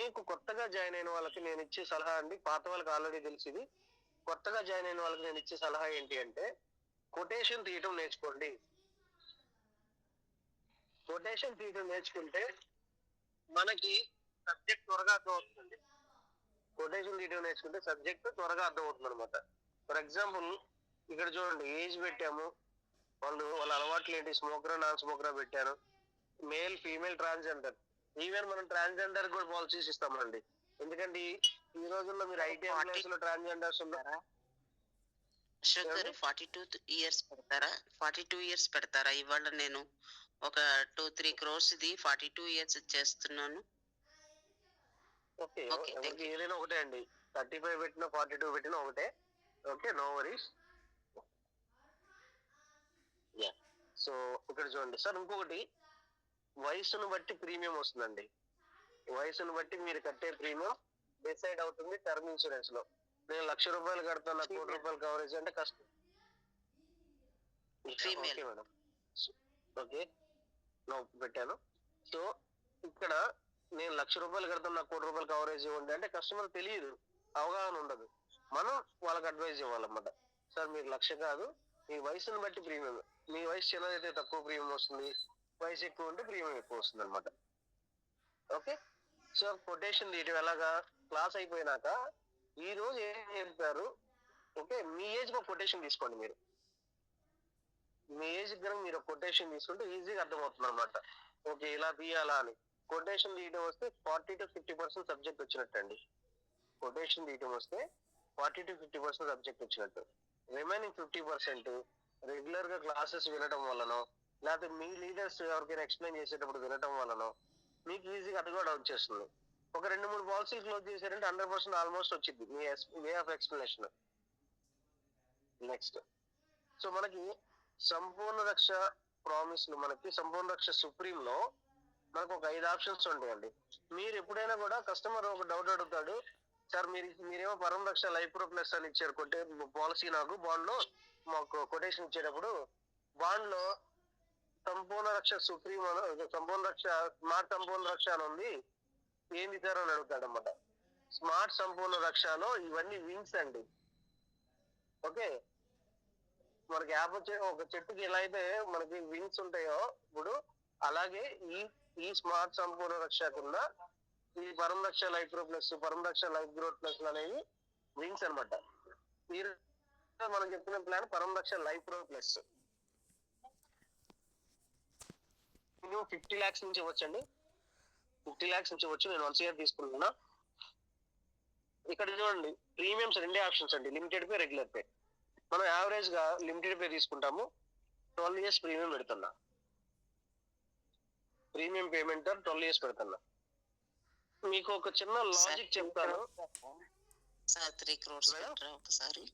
మీకు కొత్తగా జాయిన్ అయిన వాళ్ళకి నేను ఇచ్చే సలహా అండి, పాత వాళ్ళకి ఆల్రెడీ తెలిసింది. కొత్తగా జాయిన్ అయిన వాళ్ళకి నేను ఇచ్చే సలహా ఏంటి అంటే, కొటేషన్ తీయటం నేర్చుకోండి. కొటేషన్ తీయటం నేర్చుకుంటే మనకి సబ్జెక్ట్ త్వరగా అర్థమవుతుందండి. కొటేషన్ తీయటం నేర్చుకుంటే సబ్జెక్ట్ త్వరగా అర్థమవుతుందనమాట. ఫర్ ఎగ్జాంపుల్ ఇక్కడ చూడండి, ఏజ్ పెట్టాము. వాళ్ళ అలవాట్లు ఏంటి, స్మోకరా, నాన్ స్మోకరా పెట్టాను. Male, female, transgender. ఈవెన్ మనం ట్రాన్స్జెండర్ కూడా పాలసీస్ ఇస్తామండి. ఎందుకంటే ఈ రోజుల్లో మీరు ఐటీ ఎంప్లాయీస్ లో ట్రాన్స్జెండర్స్ ఉన్నారా? అశోక్ గారు 42 ఇయర్స్ పెడతారా? 42 ఇయర్స్ పెడతారా? ఇవాళ నేను ఒక 2-3 crores ది 42 ఇయర్స్ చేస్తున్నాను. ఓకే, ఎవరికి ఏదైనా ఒకటే అండి. 35 పెట్టినా 42 పెట్టినా ఒకటే. Okay, no worries. సో ఇక్కడ చూడండి సార్, ఇంకొకటి, వయసును బట్టి ప్రీమియం వస్తుందండి. వయసును బట్టి మీరు కట్టే ప్రీమియం డిసైడ్ అవుతుంది టర్మ్ ఇన్సూరెన్స్ లో. నేను ₹1,00,000 కడతాను, నాకు ₹1,00,00,000 కవరేజ్ అంటే కష్టం. ఓకే మేడం, ఓకే, నో పెట్టాను. సో ఇక్కడ నేను ₹1,00,000 కడతాను, నాకు ₹1,00,00,000 కవరేజ్ ఇవ్వండి అంటే కస్టమర్ తెలియదు, అవగాహన ఉండదు. మనం వాళ్ళకి అడ్వైజ్ ఇవ్వాలన్నమాట. సార్ మీరు 1,00,000 కాదు, మీ వయసును బట్టి ప్రీమియం. మీ వయసు చిన్నదైతే తక్కువ ప్రీమియం వస్తుంది, వయసు ఎక్కువ ఉంటే ప్రీమియం ఎక్కువ వస్తుంది అనమాట. ఓకే, సో కొటేషన్ తీయటం ఎలాగా, క్లాస్ అయిపోయినాక ఈ రోజు ఏం చెప్పారు, ఓకే, మీ ఏజ్ ఒక కొటేషన్ తీసుకోండి. మీ ఏజ్ కనుక మీరు కొటేషన్ తీసుకుంటే ఈజీగా అర్థమవుతుంది అనమాట. ఓకే, ఇలా తీయాలా అని. కొటేషన్ తీయడం వస్తే 40-50% సబ్జెక్ట్ వచ్చినట్టండి. కొటేషన్ తీయడం వస్తే 40-50% సబ్జెక్ట్ వచ్చినట్టు. రిమైనింగ్ 50% రెగ్యులర్ గా క్లాసెస్ వినడం వల్లనో, లేకపోతే మీ లీడర్స్ ఎవరికైనా ఎక్స్ప్లెయిన్ చేసేటప్పుడు వినడం వల్లనో మీకు ఈజీగా అది కూడా వచ్చేస్తుంది. ఒక 2-3 పాలసీలు క్లోజ్ చేశారంటే 100% ఆల్మోస్ట్ వచ్చింది మీ way of explanation. Next, so మనకి సంపూర్ణ రక్ష ప్రామిస్ లో, మనకి సంపూర్ణ రక్ష సుప్రీం లో మనకు ఒక 5 ఆప్షన్స్ ఉంటాయండి. మీరు ఎప్పుడైనా కూడా కస్టమర్ ఒక డౌట్ అడుగుతాడు, సార్ మీరేమో పరం రక్ష లైఫ్ ప్రో ప్లస్ అని ఇచ్చారు పాలసీ, నాకు బాండ్ లో మాకు కొటేషన్ ఇచ్చేటప్పుడు బాండ్ లో సంపూర్ణ రక్ష సుప్రీం సంపూర్ణ రక్ష, స్మార్ట్ సంపూర్ణ రక్ష అని ఉంది, ఏంది సార్ అని అడుగుతాడు అన్నమాట. స్మార్ట్ సంపూర్ణ రక్షలో ఇవన్నీ వింగ్స్ అండి. ఓకే, మనకి యాప్ వచ్చే ఒక చెట్టుకి ఎలా అయితే మనకి వింగ్స్ ఉంటాయో, ఇప్పుడు అలాగే ఈ స్మార్ట్ సంపూర్ణ రక్ష కింద ఈ పరం రక్ష లైఫ్ ప్రో ప్లస్, పరం రక్ష లైఫ్ గ్రోత్ ప్లస్ అనేవి వింగ్స్ అనమాట. మీరు మనం చెప్తున్న ప్లాన్ పరం రక్ష లైఫ్ ప్రో ప్లస్. నేను 50 lakhs నుంచి వచ్చండి, 50 lakhs నుంచి వచ్చి నేను 1 year తీసుకుంటున్నా. ఇక్కడ చూడండి, ప్రీమియమ్స్ 2 ఆప్షన్స్ అండి, లిమిటెడ్ పే, రెగ్యులర్ పే. మనం యావరేజ్ గా లిమిటెడ్ పే తీసుకుంటాము. 12 years ప్రీమియం పెడుతున్నా, ప్రీమియం పేమెంట్ 12 years పెడుతున్నా. మీకు ఒక చిన్న లాజిక్ చెప్తాను సార్. 3 crores పెట్టరా ఒకసారి?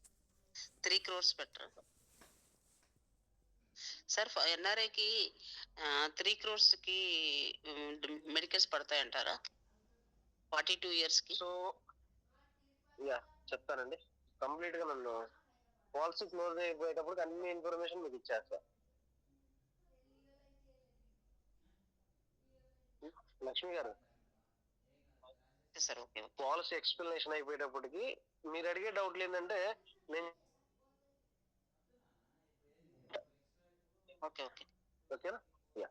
3 crores పెట్టరా సార్? ఎన్ఆర్ఐకి 3 crores కి మెడికల్స్ పడతాయంటారా 42 years కి? సో యా చెప్తానండి, కంప్లీట్ గా నన్ను పాలసీ క్లోజ్ అయిపోయేటప్పుడు అన్ని ఇన్ఫర్మేషన్ మీకు ఇచ్చేస్తా. లక్ష్మి గారు, పాలసీ ఎక్స్ప్లెనేషన్ అయిపోయేటప్పటికి మీరు అడిగే డౌట్లు ఏంటంటే నేను ఓకేనా. Yeah,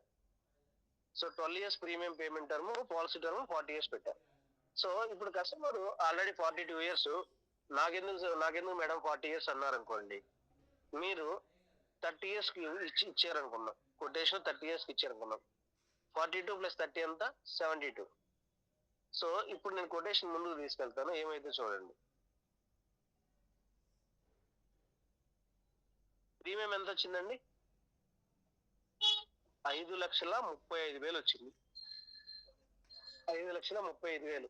so 12 years premium payment term, policy term 40 years పెట్టారు. సో ఇప్పుడు కస్టమర్ ఆల్రెడీ 42 years, నాకెందుకు మేడం 40 years అన్నారు అనుకోండి, మీరు 30 years కి ఇచ్చారనుకున్నాం, కొటేషన్ 30 years కి ఇచ్చారనుకున్నాం. 42 + 30 ఎంత? 72. సో ఇప్పుడు నేను కొటేషన్ ముందుకు తీసుకెళ్తాను, ఏమైతే చూడండి. ప్రీమియం ఎంత వచ్చిందండి? 5,35,000 వచ్చింది. 5,35,000,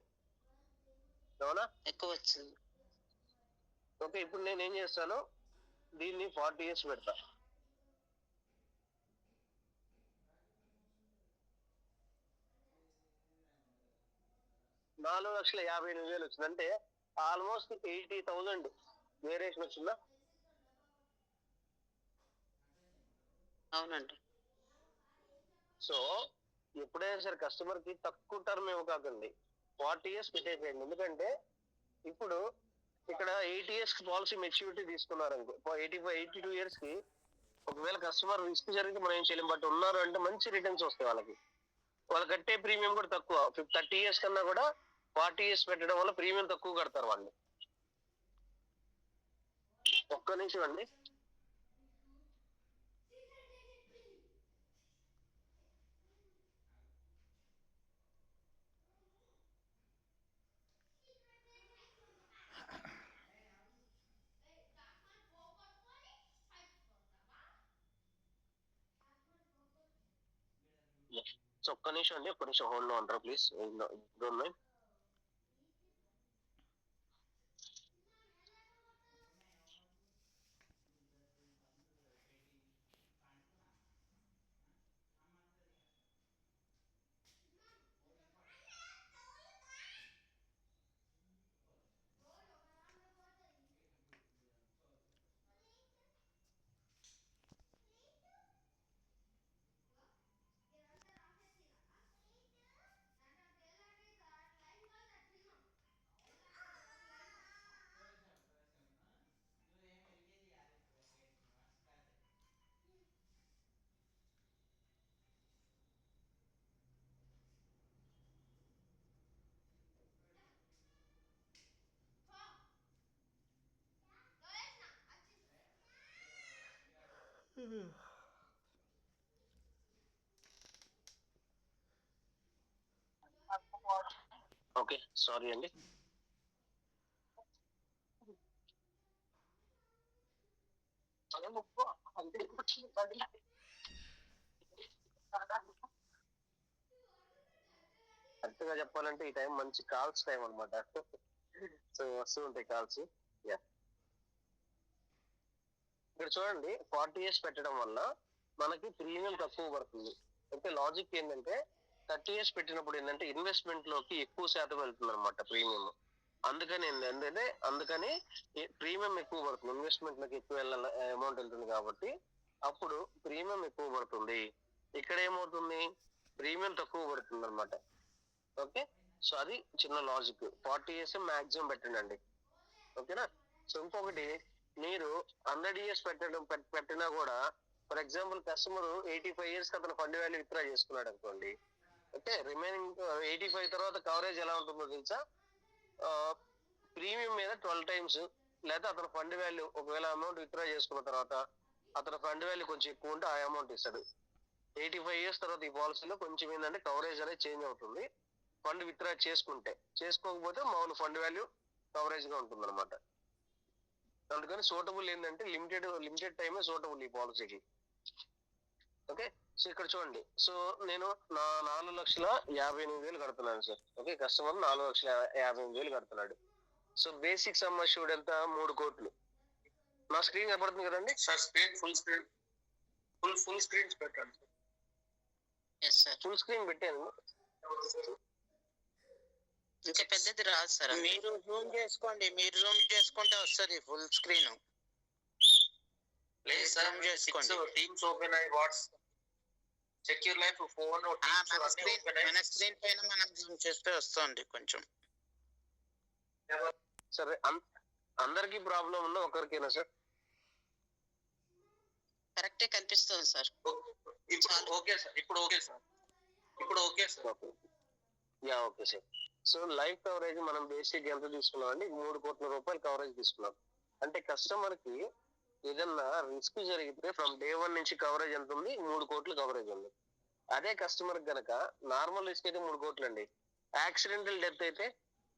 అవునా? ఎక్కువ వచ్చింది. ఓకే, ఇప్పుడు నేను ఏం చేస్తాను, దీన్ని 40 years పెడతా. $4,58,000 వచ్చింది. అంటే ఆల్మోస్ట్ 80,000 వేరియేషన్ వచ్చిందా? అవునండి. సో ఎప్పుడైనా సరే కస్టమర్ కి తక్కువ టర్మ్ ఇవ్వకండి, 40 ఇయర్స్ పెట్టేసేయండి. ఎందుకంటే ఇప్పుడు ఇక్కడ 8 ఇయర్స్ పాలసీ మెచ్యూరిటీ తీసుకున్నారు అనుకో, 82 ఇయర్స్ కి ఒకవేళ కస్టమర్ రిస్క్ జరిగితే మనం ఏం చేయలేం. బట్ ఉన్నారు అంటే మంచి రిటర్న్స్ వస్తాయి వాళ్ళకి. వాళ్ళు కట్టే ప్రీమియం కూడా తక్కువ. 30 ఇయర్స్ కన్నా కూడా 40 ఇయర్స్ పెట్టడం వల్ల ప్రీమియం తక్కువ కడతారు వాళ్ళు. ఒక్క నిమిషం అండి. సో ఒక్క నిమిషం అండి, ఒక్క నిమిషం హోల్డ్ లో ఉంటారు please. Don't mind. Okay, sorry అండి. కరెక్ట్ గా చెప్పాలంటే ఈ టైం మంచి కాల్స్ టైం అనమాట. సో వస్తూ ఉంటాయి కాల్స్. యా, ఇక్కడ చూడండి, 40 ఇయర్స్ పెట్టడం వల్ల మనకి ప్రీమియం తక్కువ పడుతుంది. అయితే లాజిక్ ఏంటంటే 30 ఇయర్స్ పెట్టినప్పుడు ఏంటంటే ఇన్వెస్ట్మెంట్ లోకి ఎక్కువ శాతం వెళ్తుంది అనమాట ప్రీమియం. అందుకని ప్రీమియం ఎక్కువ పడుతుంది. ఇన్వెస్ట్మెంట్ లోకి ఎక్కువ అమౌంట్ వెళ్తుంది కాబట్టి అప్పుడు ప్రీమియం ఎక్కువ పడుతుంది. ఇక్కడ ఏమవుతుంది, ప్రీమియం తక్కువ పడుతుంది అనమాట. ఓకే, సో అది చిన్న లాజిక్. 40 ఇయర్స్ మాక్సిమం పెట్టండి. ఓకేనా. సో ఇంకొకటి, మీరు 100 ఇయర్స్ పెట్టినా కూడా, ఫర్ ఎగ్జాంపుల్ కస్టమర్ 85 ఇయర్స్ కి అతను ఫండ్ వాల్యూ విత్డ్రా చేసుకున్నాడు అనుకోండి. ఓకే, రిమైనింగ్ 85 తర్వాత కవరేజ్ ఎలా ఉంటుందో తెలుసా? ప్రీమియం మీద 12 టైమ్స్, లేదా అతను ఫండ్ వాల్యూ ఒకవేళ అమౌంట్ విత్డ్రా చేసుకున్న తర్వాత అతను ఫండ్ వాల్యూ కొంచెం ఎక్కువ ఉంటే ఆ అమౌంట్ ఇస్తాడు. 85 ఇయర్స్ తర్వాత ఈ పాలసీలో కొంచెం ఏంటంటే కవరేజ్ అనేది చేంజ్ అవుతుంది. ఫండ్ విత్డ్రా చేసుకోకపోతే మామూలు ఫండ్ వాల్యూ కవరేజ్ గా ఉంటుంది అనమాట. అందుకని సూటబుల్ ఏంటంటే లిమిటెడ్ టైమే సూటబుల్ ఈ పాలసీకి. ఓకే, సో ఇక్కడ చూడండి. సో నేను 4,58,000 కడుతున్నాను సార్. ఓకే, కస్టమర్ 4,58,000 కడుతున్నాడు. సో బేసిక్ సమ్ అష్యూర్డ్ ఎంత? 3 కోట్లు. నా స్క్రీన్ కనపడుతుంది కదండి సార్? ఫుల్ స్క్రీన్ పెట్టండి. ఫుల్ స్క్రీన్ పెట్టాను. ఇంకా పెద్దది రాదు సార్. మీరు జూమ్ చేసుకోండి, మీరు జూమ్ చేసుకుంటే వస్తుంది ఫుల్ స్క్రీన్. లేదు సార్, చేసుకోండి. టీమ్స్ ఓపెన్ అయ్యి వాట్సాప్ సెక్యూర్ లైఫ్ ఫోన్ మన స్క్రీన్ పైన మనం జూమ్ చేస్తే వస్తుంది కొంచెం. సరే, అందరికి ప్రాబ్లం ఉందా ఒకరికేనా సార్? కరెక్టే కనిపిస్తుంది సార్. ఓకే సార్, ఇప్పుడు okay sir. Yeah, okay sir. So life coverage మనం బేసిక్ ఎంత తీసుకున్నాం అండి? 3 కోట్ల రూపాయలు కవరేజ్ తీసుకున్నాం. అంటే కస్టమర్ కి ఏదన్నా రిస్క్ జరిగితే ఫ్రమ్ డే 1 నుంచి కవరేజ్ ఎంత ఉంది? 3 కోట్లు కవరేజ్ ఉంది. అదే కస్టమర్ గనక నార్మల్ రిస్క్ అయితే 3 కోట్లు అండి. యాక్సిడెంటల్ డెత్ అయితే,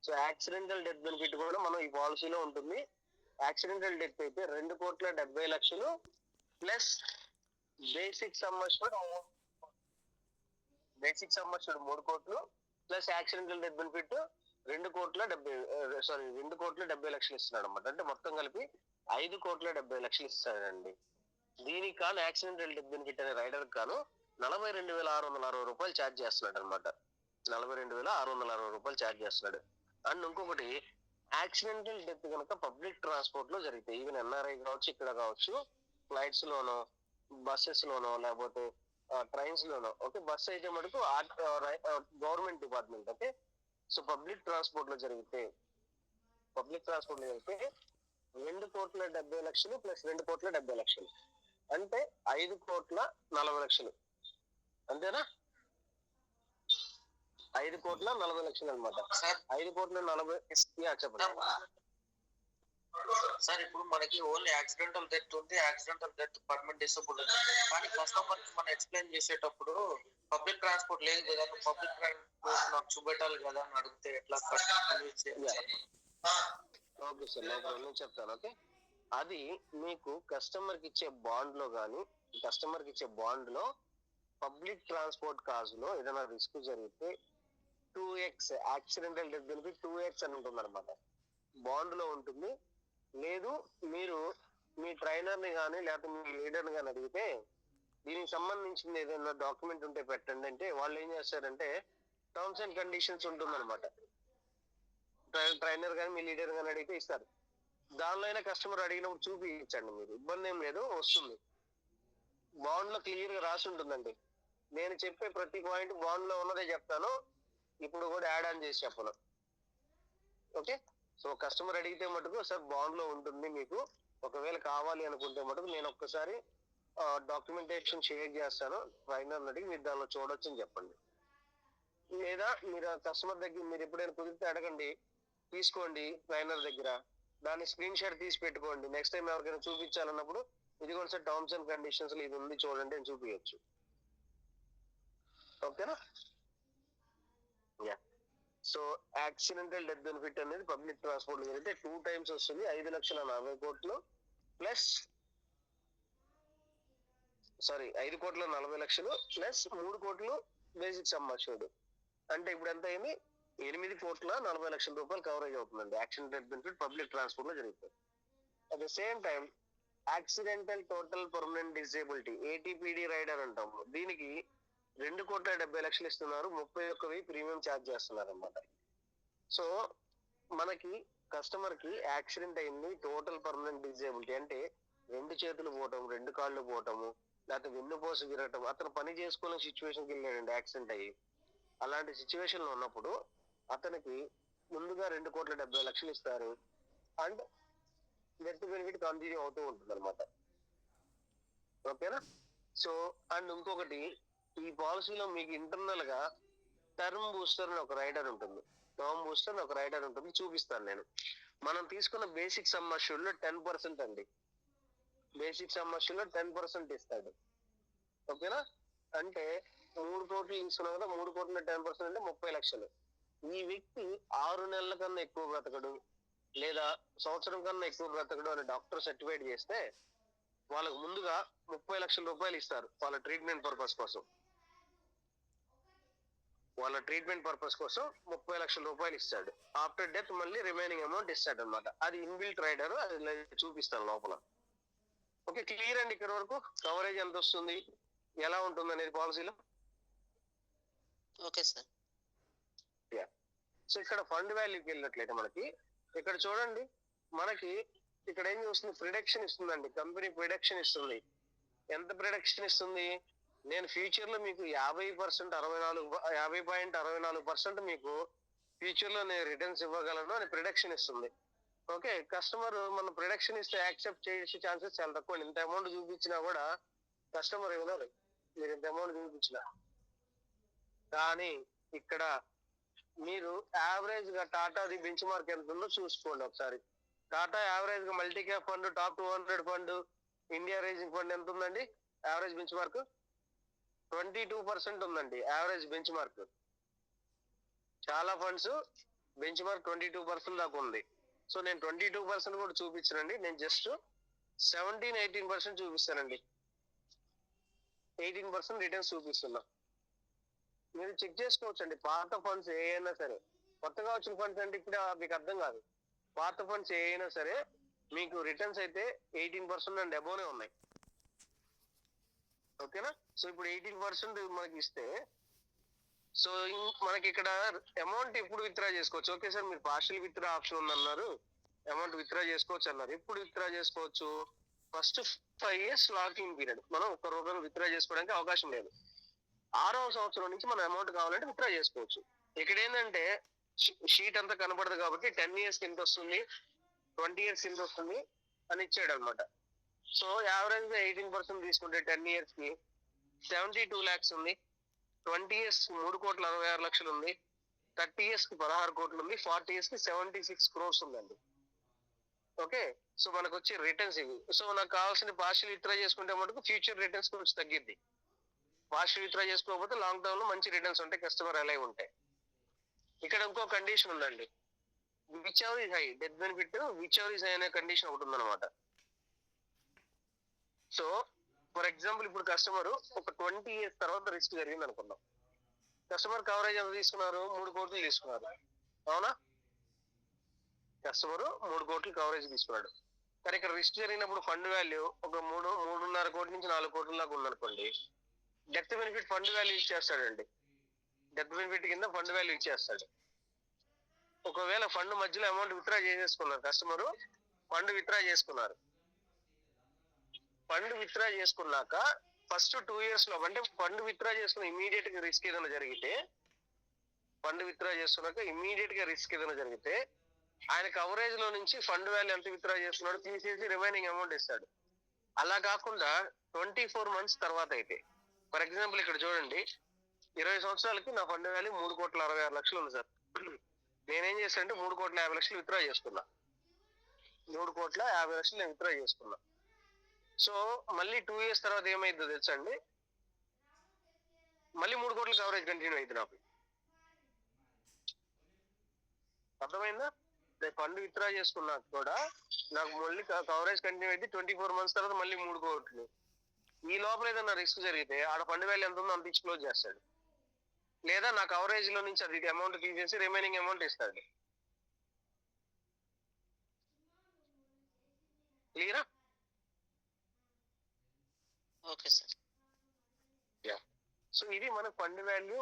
సో యాక్సిడెంటల్ డెత్ బెనిఫిట్ కూడా మనం ఈ పాలసీలో ఉంటుంది. యాక్సిడెంటల్ డెత్ అయితే 2,70,00,000 ప్లస్ బేసిక్ సమ్ అష్యూర్డ్ 3 కోట్లు ప్లస్ యాక్సిడెంటల్ డెత్ బెనిఫిట్ 2,70,00,000 ఇస్తున్నాడు అనమాట. అంటే మొత్తం కలిపి 5,70,00,000 ఇస్తాడండి. దీనికి కాను యాక్సిడెంటల్ డెత్ బెనిఫిట్ అనే రైడర్ కాను 42,660 రూపాయలు ఛార్జ్ చేస్తున్నాడు అనమాట. 42,660 రూపాయలు ఛార్జ్ చేస్తున్నాడు. అండ్ ఇంకొకటి, యాక్సిడెంటల్ డెత్ కనుక పబ్లిక్ ట్రాన్స్పోర్ట్ లో జరిగితే, ఈవెన్ ఎన్ఆర్ఐ కావచ్చు, ఇక్కడ కావచ్చు, ఫ్లైట్స్ లోనో, బస్సెస్ లోనో, లేకపోతే ట్రైన్స్ లోనో. ఓకే, బస్ అయితే మటుకు government department. Okay, so public transport లో జరిగితే 2,70,00,000 ప్లస్ 2,70,00,000 అంటే 5,40,00,000. అంతేనా? 5,40,00,000 అనమాట. సార్ 5,40,00,000. చెప్పండి సార్, ఇప్పుడు మనకి ఓన్లీ యాక్సిడెంటల్ డెత్ ఉంది, యాక్సిడెంటల్ డెత్ పర్మనెంట్ డిసబుల్ ఉంది. కానీ కస్టమర్ కి మనం ఎక్స్ప్లెయిన్ చేసేటప్పుడు పబ్లిక్ ట్రాన్స్పోర్ట్ లేదు కదా, పబ్లిక్ ట్రాన్స్పోర్ట్ నాకు చూపెట్టాలి కదా అని అడిగితే ఎట్లా ఓకే సార్, నేను చెప్తాను. ఓకే, అది మీకు కస్టమర్ కి ఇచ్చే బాండ్ లో పబ్లిక్ ట్రాన్స్పోర్ట్ కాస్ట్ లో ఏదైనా రిస్క్ జరిగితే 2x accidental death benefit 2x అని ఉంటుంది అనమాట. బాండ్ లో ఉంటుంది. లేదు మీరు మీ ట్రైనర్ ని కానీ లేకపోతే మీ లీడర్ ని కానీ అడిగితే దీనికి సంబంధించిన ఏదైనా డాక్యుమెంట్ ఉంటే పెట్టండి అంటే వాళ్ళు ఏం చేస్తారంటే టర్మ్స్ అండ్ కండిషన్స్ ఉంటుందన్నమాట. ట్రైనర్ కానీ మీ లీడర్ కానీ అడిగితే ఇస్తారు. దానిలో అయినా కస్టమర్ అడిగినప్పుడు చూపించండి, మీరు ఇబ్బంది ఏం లేదు, వస్తుంది. బాండ్ లో క్లియర్ గా రాసి ఉంటుందండి. నేను చెప్పే ప్రతి పాయింట్ బాండ్ లో ఉన్నదే చెప్తాను, ఇప్పుడు కూడా యాడ్ ఆన్ చేసి చెప్పను. ఓకే, సో కస్టమర్ అడిగితే మటుకు సార్ బాండ్ లో ఉంటుంది, మీకు ఒకవేళ కావాలి అనుకుంటే మటుకు నేను ఒక్కసారి డాక్యుమెంటేషన్ షేర్ చేస్తాను, ట్రైనర్ అడిగి మీరు దానిలో చూడొచ్చు అని చెప్పండి. లేదా మీరు కస్టమర్ దగ్గర మీరు ఎప్పుడైనా కుదిరితే అడగండి, తీసుకోండి ట్రైనర్ దగ్గర, దాన్ని స్క్రీన్ షాట్ తీసి పెట్టుకోండి. నెక్స్ట్ టైం ఎవరికైనా చూపించాలన్నప్పుడు ఇదిగోండి సార్ టర్మ్స్ అండ్ కండిషన్స్ ఇది ఉంది చూడండి అని చూపించచ్చు. ఓకేనా? Yeah. So accidental death benefit అనేది పబ్లిక్ ట్రాన్స్పోర్ట్ జరిగితే 2 times వస్తుంది. 5,40,00,000 ప్లస్ 5,40,00,000 ప్లస్ 3 కోట్లు బేసిక్ సమ్ అష్యూర్డ్. అంటే ఇప్పుడు ఎంత అయింది? 8,40,40,00,000 రూపాయలు కవరేజ్ అవుతుందండి accident death benefit public transport లో జరుగుతుంది. At the same time accidental total permanent disability ATPD rider అంటాము. దీనికి 2,70,00,000 ఇస్తున్నారు, 31,000 ప్రీమియం ఛార్జ్ చేస్తున్నారు అనమాట. సో మనకి కస్టమర్ కి యాక్సిడెంట్ అయింది, టోటల్ పర్మనెంట్ డిసేబిలిటీ అంటే 2 చేతులు పోవటం, 2 కాళ్ళు పోవటము, లేకపోతే వెన్నుపోసు విరగటం, అతను పని చేసుకోలేని సిచ్యువేషన్కి వెళ్ళాడండి యాక్సిడెంట్ అయ్యి. అలాంటి సిచ్యువేషన్ లో ఉన్నప్పుడు అతనికి ముందుగా 2,70,00,000 ఇస్తారు. అండ్ డెత్ బెనిఫిట్ కంటిన్యూ అవుతూ ఉంటుంది అనమాట. ఓకేనా? సో అండ్ ఇంకొకటి, ఈ పాలసీలో మీకు ఇంటర్నల్ గా టర్మ్ బూస్టర్ అని ఒక రైడర్ ఉంటుంది, చూపిస్తాను నేను. మనం తీసుకున్న బేసిక్ సమ్ అష్యూర్డ్ లో 10% అండి. బేసిక్ సమ్ అష్యూర్డ్ లో 10% ఇస్తాడు. ఓకేనా? అంటే 3 కోట్లు తీసుకున్నా కదా, 3 కోట్ల 10% అంటే 30 లక్షలు. ఈ వ్యక్తి 6 నెలల కన్నా ఎక్కువ బ్రతకడు లేదా సంవత్సరం కన్నా ఎక్కువ బ్రతకడు అని డాక్టర్ సర్టిఫైడ్ చేస్తే వాళ్ళకు ముందుగా 30 లక్షల రూపాయలు ఇస్తారు వాళ్ళ ట్రీట్మెంట్ పర్పస్ కోసం. 30 లక్షల రూపాయలు ఇస్తాడు. ఆఫ్టర్ డెత్ మళ్ళీ రిమైనింగ్ అమౌంట్ ఇస్తాడు అనమాట. అది ఇన్బిల్ట్ రైడర్, అది చూపిస్తాను లోపల. ఓకే, క్లియర్ అండి? ఇక్కడ వరకు కవరేజ్ ఎంత వస్తుంది, ఎలా ఉంటుంది అనేది పాలసీలో. Okay sir. సో ఇక్కడ ఫండ్ వాల్యూకి వెళ్ళినట్లయితే మనకి ఇక్కడ చూడండి, మనకి ఇక్కడ ఏం చూస్తుంది, ప్రిడక్షన్ ఇస్తుందండి. కంపెనీ ప్రిడక్షన్ ఇస్తుంది. ఎంత ప్రిడక్షన్ ఇస్తుంది? నేను ఫ్యూచర్ లో మీకు 50.64% మీకు ఫ్యూచర్ లో నేను రిటర్న్స్ ఇవ్వగలను అని ప్రిడక్షన్ ఇస్తుంది. ఓకే, కస్టమర్ మన ప్రొడక్షన్ ఇస్తే యాక్సెప్ట్ చేసే ఛాన్సెస్ చాలా తక్కువ. ఇంత అమౌంట్ చూపించినా కూడా కస్టమర్ ఇవ్వలేదు, మీరు ఇంత అమౌంట్ చూపించిన. కానీ ఇక్కడ మీరు యావరేజ్ గా టాటాది బెంచ్ మార్క్ ఎంత ఉందో చూసుకోండి ఒకసారి. టాటా యావరేజ్ గా multi cap fund, top 200 fund, India rising fund ఎంత ఉందండి యావరేజ్ బెంచ్ మార్క్? 22% ఉందండి యావరేజ్ బెంచ్ మార్క్. చాలా ఫండ్స్ బెంచ్ మార్క్ 22% దాకా ఉంది. సో నేను 22% కూడా చూపించనండి, నేను జస్ట్ 17-18% చూపిస్తానండి. 18% రిటర్న్స్ చూపిస్తున్నా. మీరు చెక్ చేసుకోవచ్చు అండి. పాత ఫండ్స్ ఏ అయినా సరే, కొత్తగా వచ్చిన ఫండ్స్ అంటే ఇప్పుడు మీకు అర్థం కాదు. పాత ఫండ్స్ ఏ అయినా సరే మీకు రిటర్న్స్ అయితే 18% అండ్ అబోనే ఉన్నాయి. ఓకేనా? సో ఇప్పుడు 18% మనకి ఇస్తే, సో మనకి ఇక్కడ అమౌంట్ ఎప్పుడు విత్డ్రా చేసుకోవచ్చు? ఓకే సార్, మీరు పార్షియల్ విత్డ్రా ఆప్షన్ ఉందన్నారు, అమౌంట్ విత్డ్రా చేసుకోవచ్చు అన్నారు. ఎప్పుడు విత్డ్రా చేసుకోవచ్చు? First 5 years locking period. మనం 1 రూపాయలు విత్డ్రా చేసుకోవడానికి అవకాశం లేదు. 6వ సంవత్సరం నుంచి మన అమౌంట్ కావాలంటే విత్డ్రా చేసుకోవచ్చు. ఇక్కడ ఏంటంటే షీట్ అంతా కనబడదు కాబట్టి 10 years కి ఎంత వస్తుంది, 20 years ఎంత వస్తుంది అని ఇచ్చాడు అనమాట. సో యావరేజ్ గా 18% తీసుకుంటే 10 years కి 72 lakhs ఉంది. 20 years 3,66,00,000 ఉంది. 30 years కి 16 కోట్లు ఉంది. 40 years కి 76 crores ఉందండి. ఓకే, సో మనకు వచ్చే రిటర్న్స్ ఇవి. సో నాకు కావాల్సిన పార్షియల్ విత్డ్రా చేసుకుంటే మటుకు ఫ్యూచర్ రిటర్న్స్ కొంచెం తగ్గిద్ది. పార్షియల్ విత్డ్రా చేసుకోకపోతే లాంగ్ టర్మ్ లో మంచి రిటర్న్స్ ఉంటాయి, కస్టమర్ అలై ఉంటాయి. ఇక్కడ ఇంకో కండిషన్ ఉందండి, which ever is high, death benefit which ever is high అనే కండిషన్ ఒకటి ఉందన్నమాట. సో ఫర్ ఎగ్జాంపుల్ ఇప్పుడు కస్టమర్ ఒక 20 years తర్వాత రిస్క్ జరిగింది అనుకుందాం. కస్టమర్ కవరేజ్ ఎంత తీసుకున్నారు, 3 కోట్లు తీసుకున్నారు, అవునా? కస్టమర్ 3 కోట్లు కవరేజ్ తీసుకున్నాడు. కానీ ఇక్కడ రిస్క్ జరిగినప్పుడు ఫండ్ వాల్యూ ఒక 3.5 కోట్ల నుంచి 4 కోట్ల దాకా ఉందనుకోండి. డెత్ బెనిఫిట్ ఫండ్ వాల్యూ ఇచ్చేస్తాడండి. డెత్ బెనిఫిట్ కింద ఫండ్ వాల్యూ ఇచ్చేస్తాడు. ఒకవేళ ఫండ్ మధ్యలో అమౌంట్ విత్డ్రా చేసేసుకున్నారు, కస్టమర్ ఫండ్ విత్డ్రా చేసుకున్నారు. ఫండ్ విత్డ్రా చేసుకున్నాక ఫస్ట్ 2 years లో, అంటే ఫండ్ విత్డ్రా చేసుకున్న ఇమీడియట్ గా రిస్క్ ఏదైనా జరిగితే, ఫండ్ విత్డ్రా చేసుకున్నాక ఇమీడియట్ గా రిస్క్ ఏదైనా జరిగితే ఆయన కవరేజ్ లో నుంచి ఫండ్ వాల్యూ ఎంత విత్డ్రా చేస్తున్నాడు తీసేసి రిమైనింగ్ అమౌంట్ ఇస్తాడు. అలా కాకుండా 24 months తర్వాత అయితే, ఫర్ ఎగ్జాంపుల్ ఇక్కడ చూడండి, 20 సంవత్సరాలకి నా ఫండ్ వాల్యూ 3,66,00,000 ఉంది సార్. నేనేం చేశానంటే 3,50,00,000 విత్డ్రా చేసుకున్నా. 3,50,00,000 నేను విత్డ్రా చేసుకున్నా. సో మళ్ళీ 2 years తర్వాత ఏమైందో తెలుసా అండి, మళ్ళీ 3 కోట్ల కవరేజ్ కంటిన్యూ అయింది నాకు. అర్థమైందా? ఫండ్ విత్డ్రా చేసుకున్నాక కూడా నాకు మళ్ళీ కవరేజ్ కంటిన్యూ అయితే 24 months తర్వాత మళ్ళీ 3 కోట్లు. ఈ లోపల ఏదైనా రిస్క్ జరిగితే ఆడ ఫండ్ వాల్యూ ఎంత ఉందో అంత ఇచ్చి క్లోజ్ చేస్తాడు. లేదా నా కవరేజ్ లో నుంచి అది అమౌంట్ తీసేసి రిమైనింగ్ అమౌంట్ ఇస్తాడు. క్లియరా? Okay sir. సో ఇది మన ఫండ్ వాల్యూ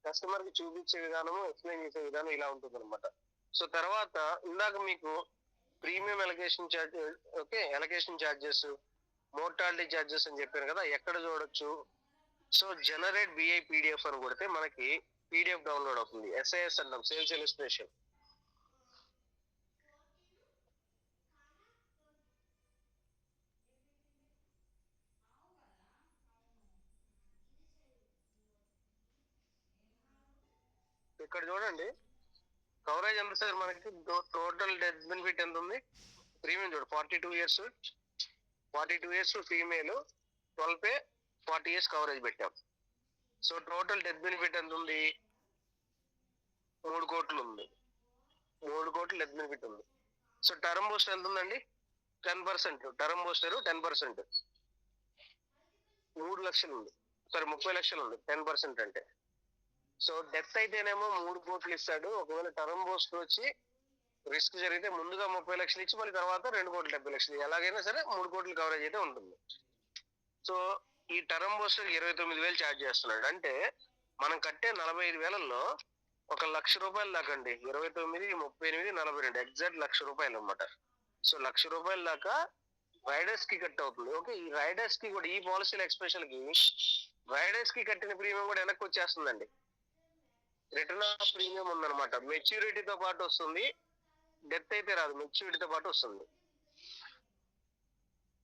కస్టమర్ కి చూపించే విధానము, ఎక్స్ప్లెయిన్ చేసే విధానం ఇలా ఉంటుంది అనమాట. సో తర్వాత ఇందాక మీకు premium allocation charges, okay, allocation charges, mortality charges అని చెప్పాను కదా, ఎక్కడ చూడొచ్చు? సో జనరేట్ బిఐ పీడిఎఫ్ అని కొడితే మనకి పీడిఎఫ్ డౌన్లోడ్ అవుతుంది. ఎస్ఐఎస్ అన్నాం, సేల్స్ ఇలిస్ట్రేషన్. ఇక్కడ చూడండి కవరేజ్ ఎంత సార్ మనకి, టోటల్ డెత్ బెనిఫిట్ ఎంత ఉంది, ప్రీమియం చూడు 42 years, 42 years female, 12 pay, 40 years coverage పెట్టాం. సో టోటల్ డెత్ బెనిఫిట్ ఎంత ఉంది, 3 కోట్లు ఉంది. 3 కోట్లు డెత్ బెనిఫిట్ ఉంది. సో టర్మ్ బూస్టర్ ఎంత ఉందండి, 10%. టర్మ్ బూస్టర్ 10%, 3 లక్షలు ఉంది, సారీ 30 లక్షలు ఉంది 10% అంటే. సో డెత్ అయితేనేమో 3 కోట్లు ఇస్తాడు. ఒకవేళ టర్మ్ బూస్టర్ వచ్చి రిస్క్ జరిగితే ముందుగా 30 లక్షలు ఇచ్చి మళ్ళీ తర్వాత 2,70,00,000, ఎలాగైనా సరే 3 కోట్ల కవరేజ్ అయితే ఉంటుంది. సో ఈ టర్మ్ బూస్టర్ 29,000 ఛార్జ్ చేస్తున్నాడు. అంటే మనం కట్టే 45,000లో 1,00,000 రూపాయలు దాకా అండి, 29, 38, 42, ఎగ్జాక్ట్ 1,00,000 రూపాయలు అనమాట. సో 1,00,000 రూపాయల దాకా రైడర్స్ కి కట్ అవుతుంది. ఓకే, ఈ రైడర్స్ కి కూడా, ఈ పాలసీల ఎక్స్పెషల్ కి రైడర్స్ కి కట్టిన ప్రీమియం కూడా వెనక్కి వచ్చేస్తుందండి. రిటర్న్ ఆఫ్ ప్రీమియం ఉందన్నమాట. మెచ్యూరిటీతో పాటు వస్తుంది, డెత్ అయితే రాదు, మెచ్యూరిటీతో పాటు వస్తుంది.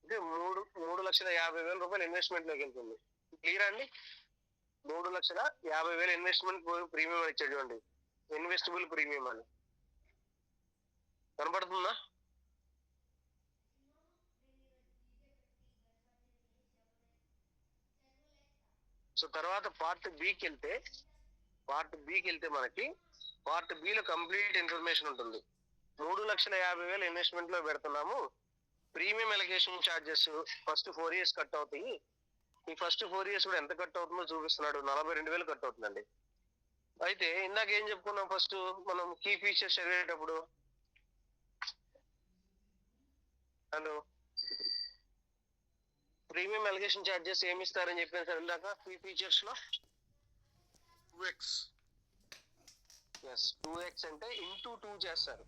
అంటే 3,50,000 రూపాయలు ఇన్వెస్ట్మెంట్ లోకి వెళ్తుంది. క్లియర్ అండి? 3,50,000 ఇన్వెస్ట్మెంట్ ప్రీమియం అని ఇచ్చాడు చూడండి, ఇన్వెస్టబుల్ ప్రీమియం అని కనపడుతుందా? సో తర్వాత పార్ట్ బికి వెళ్తే మనకి పార్ట్ బిలో కంప్లీట్ ఇన్ఫర్మేషన్ ఉంటుంది. 3,50,000 ఇన్వెస్ట్మెంట్ లో పెడుతున్నాము. Premium allocation charges first 4 years cut అవుతాయి. ఈ ఫస్ట్ 4 years కూడా ఎంత కట్ అవుతుందో చూపిస్తున్నాడు. 42,000 కట్ అవుతుందండి. అయితే ఇందాక ఏం చెప్పుకున్నాం, ఫస్ట్ మనం కీ ఫీచర్స్ చదివేటప్పుడు, హలో, ప్రీమియం ఎలకేషన్ ఛార్జెస్ ఏమి ఇస్తారని చెప్పాను సార్ ఇందాక కీ ఫీచర్స్ లో. 2x. ఎస్, 2x అంటే ఇంటూ 2 చేస్తారు.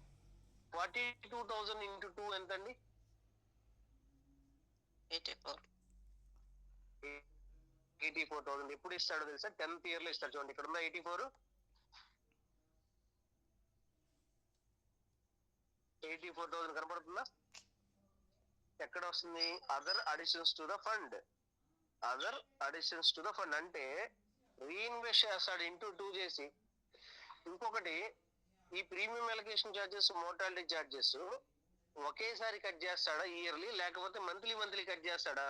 42,000 ఇంటూ 2 ఎంత అండి? 84,000. ఎప్పుడు ఇస్తాడో తెలుసా? 10th year లో ఇస్తాడు. చూడండి ఇక్కడ ఉందా 84. 84,000 కనపడుతుందా? ఎక్కడ వస్తుంది? Other additions to the fund. Other additions to the fund అంటే రీఇన్వెస్ట్ చేస్తాడు ఇంటూ 2 చేసి. ఇంకొకటి, ఈ premium allocation charges, mortality charges ఒకేసారి కట్ చేస్తాడా ఇయర్లీ, లేకపోతే మంత్లీ కట్ చేస్తాడా?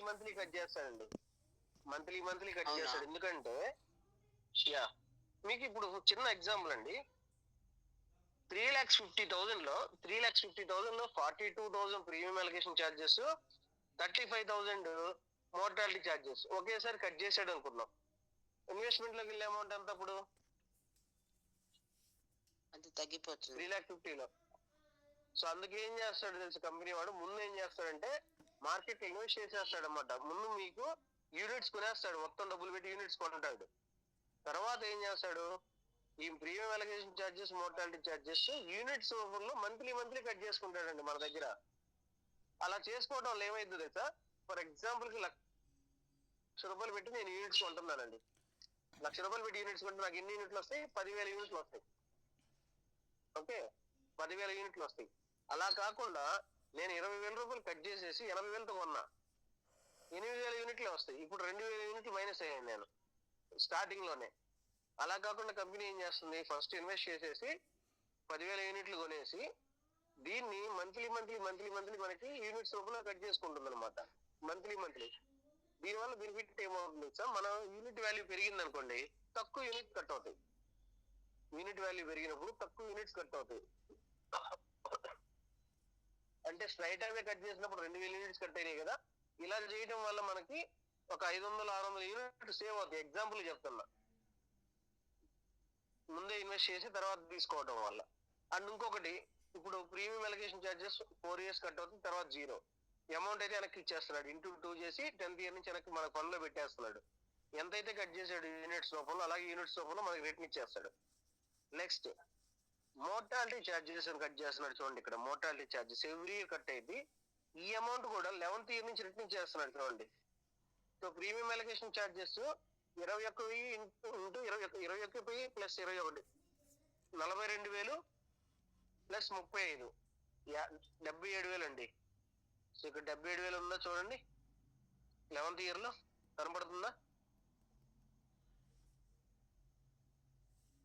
మంత్లీ కట్ చేస్తాడండి. మంత్లీ కట్ అవునా? చేస్తాడు. ఎందుకంటే మీకు ఇప్పుడు చిన్న ఎగ్జాంపుల్ అండి. 3,50,000 లో 42,000 premium allocation charges, 35,000 mortality charges ఒకేసారి కట్ చేసాడు అనుకున్నాం. ఇన్వెస్ట్మెంట్ లోకి వెళ్ళే అమౌంట్ ఎంత అప్పుడు? అది తగ్గిపోతుంది. 3,50,000 లో. సో అందుకే ఏం చేస్తాడు తెలుసు కంపెనీ వాడు, ముందు ఏం చేస్తాడంటే మార్కెట్ ఇన్వెస్ట్ చేసేస్తాడు అనమాట. ముందు మీకు యూనిట్స్ కొనేస్తాడు, మొత్తం డబ్బులు పెట్టి యూనిట్స్ కొంటాడు. తర్వాత ఏం చేస్తాడు, ఈ premium allocation charges, mortality charges units రూపంలో మంత్లీ కట్ చేసుకుంటాడండి మన దగ్గర. అలా చేసుకోవడం వల్ల ఏమైంది తెలుసా? ఫర్ ఎగ్జాంపుల్ కి ₹1,00,000 పెట్టి నేను యూనిట్స్ కొంటున్నానండి. ₹1,00,000 పెట్టి యూనిట్స్ కొంటే నాకు ఎన్ని యూనిట్లు వస్తాయి? 10,000 యూనిట్లు వస్తాయి. ఓకే, 10,000 యూనిట్లు వస్తాయి. అలా కాకుండా నేను ₹20,000 కట్ చేసేసి 80,000తో కొన్నా, 8,000 యూనిట్లే వస్తాయి. ఇప్పుడు 2,000 యూనిట్లు మైనస్ అయ్యాను నేను స్టార్టింగ్ లోనే. అలా కాకుండా కంపెనీ ఏం చేస్తుంది, ఫస్ట్ ఇన్వెస్ట్ చేసేసి 10,000 యూనిట్లు కొనేసి దీన్ని మంత్లీ మనకి యూనిట్స్ రూపంలో కట్ చేసుకుంటుంది అనమాట. మంత్లీ దీనివల్ల బెనిఫిట్ ఏమవుతుంది సార్, మన యూనిట్ వాల్యూ పెరిగింది అనుకోండి, తక్కువ యూనిట్ కట్ అవుతాయి. యూనిట్ వాల్యూ పెరిగినప్పుడు తక్కువ యూనిట్స్ కట్ అవుతాయి. అంటే స్ట్రైట్ అవే కట్ చేసినప్పుడు 2,000 యూనిట్స్ కట్ అయినాయి కదా. ఇలా చేయడం వల్ల మనకి ఒక 500-600 యూనిట్ సేవ్ అవుతాయి. ఎగ్జాంపుల్ చెప్తున్నా, ముందే ఇన్వెస్ట్ చేసి తర్వాత తీసుకోవడం వల్ల. అండ్ ఇంకొకటి, ఇప్పుడు premium allocation charges 4 years cut అవుతుంది, తర్వాత 0 అమౌంట్ అయితే వెనక్కి ఇచ్చేస్తున్నాడు. ఇంటూ 2 చేసి 10th year నుంచి వెనక్కి మన పనిలో పెట్టేస్తున్నాడు. ఎంతైతే కట్ చేసాడు యూనిట్స్ రూపంలో, అలాగే యూనిట్స్ రూపంలో మనకి రిటర్న్ ఇచ్చేస్తాడు. నెక్స్ట్ మోర్టాలిటీ ఛార్జెస్ అని కట్ చేస్తున్నాడు. చూడండి ఇక్కడ mortality charges every year cut అయింది. ఈ అమౌంట్ కూడా 11th year నుంచి రిటర్న్ ఇచ్చేస్తున్నాడు. చూడండి, so premium allocation charges 21,000 into 21,000 plus 21 42,000 plus 35 77,000 అండి. సో ఇక్కడ 77,000 ఉందా చూడండి 11th year లో, కనబడుతుందా?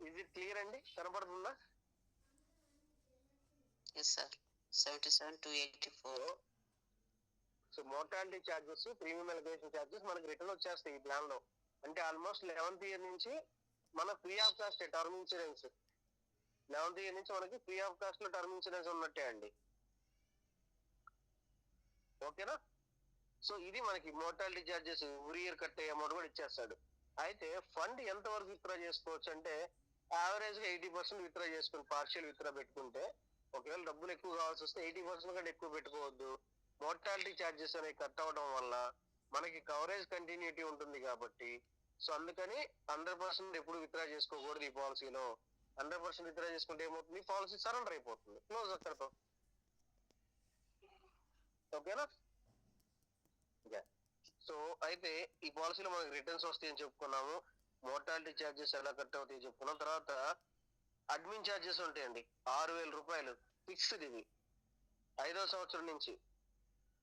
ఇది క్లియర్ అండి, కనబడుతుందా? Yes sir, 77,284. So mortality charges, premium allocation charges మనకి రిటర్న్ వచ్చేస్తాయి ఈ ప్లాన్ లో. అంటే ఆల్మోస్ట్ 11th year నుంచి మన free of cost term insurance, 11th year నుంచి మనకి ఫ్రీ ఆఫ్ కాస్ట్ లో టర్మ్ ఇన్సూరెన్స్ ఉన్నట్టే అండి. ఓకేనా? సో ఇది మనకి mortality charges every year cut అయ్యే అమౌంట్ కూడా ఇచ్చేస్తాడు. అయితే ఫండ్ ఎంత వరకు విత్డ్రా చేసుకోవచ్చు అంటే యావరేజ్ గా 80% విత్డ్రా చేసుకుని పార్షియల్ విత్డ్రా పెట్టుకుంటే, ఒకవేళ డబ్బులు ఎక్కువ కావాల్సి వస్తే 80% కంటే ఎక్కువ పెట్టుకోవద్దు. మోర్టాలిటీ ఛార్జెస్ అనేవి కట్ అవడం వల్ల మనకి కవరేజ్ కంటిన్యూటీ ఉంటుంది కాబట్టి, సో అందుకని 100% ఎప్పుడు విత్డ్రా చేసుకోకూడదు ఈ పాలసీలో. 100% విత్డ్రా చేసుకుంటే ఏమవుతుంది, పాలసీ సరెండర్ అయిపోతుంది, క్లోజ్ అక్కడతో. ఓకేనా? సో అయితే ఈ పాలసీలో మనకి రిటర్న్స్ వస్తాయని చెప్పుకున్నాము, మోర్టాలిటీ ఛార్జెస్ ఎలా కట్ అవుతాయి చెప్పుకున్నాం. తర్వాత అడ్మిన్ ఛార్జెస్ ఉంటాయండి, ₹6,000 ఫిక్స్డ్. ఇది 5వ సంవత్సరం నుంచి.